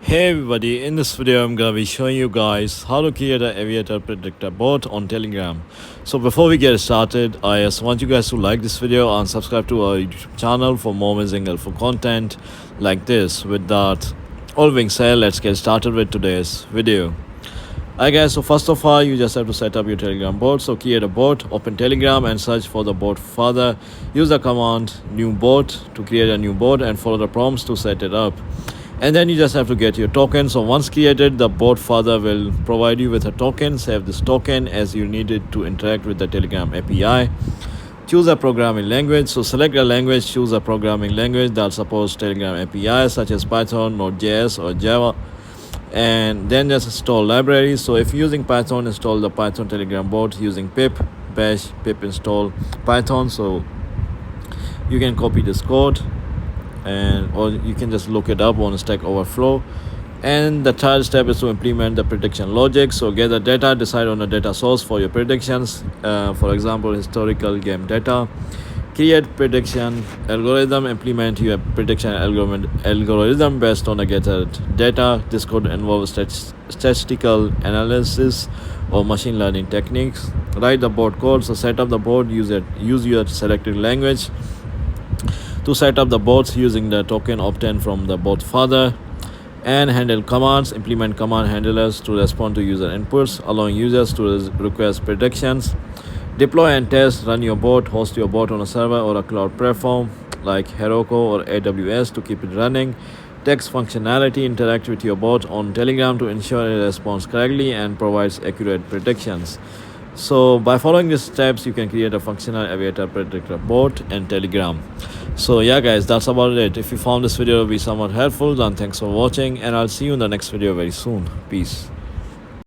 Hey everybody, in this video I'm gonna be showing you guys how to create an Aviator Predictor bot on Telegram. So before we get started, I just want you guys to like this video and subscribe to our YouTube channel for more amazing helpful content like this. With that all being said, let's get started with today's video. Hi guys, so first of all you just have to set up your Telegram bot. So create a bot, open Telegram and search for the bot father. Use the command new bot to create a new bot and follow the prompts to set it up. And then you just have to get your token. So once created, the bot father will provide you with a token. Save this token as you need it to interact with the Telegram API. Choose a programming language. So select a language, choose a programming language that supports Telegram APIs such as Python, Node.js or Java. And then just install libraries. So if you're using Python, install the Python Telegram bot using pip bash pip install Python. So you can copy this code, and or you can just look it up on Stack Overflow. And the third step is to implement the prediction logic. So gather data, decide on a data source for your predictions, for example historical game data. Create prediction algorithm, implement your prediction algorithm based on the gathered data. This could involve statistical analysis or machine learning techniques. Write the bot code. So set up the bot, use your selected language to set up the bots using the token obtained from the bot father. And handle commands, implement command handlers to respond to user inputs, allowing users to request predictions. Deploy and test, run your bot, host your bot on a server or a cloud platform like Heroku or AWS to keep it running. Text functionality, interact with your bot on Telegram to ensure it responds correctly and provides accurate predictions. So by following these steps, you can create a functional Aviator Predictor bot in Telegram. So yeah guys, that's about it. If you found this video to be somewhat helpful, then thanks for watching and I'll see you in the next video very soon. Peace.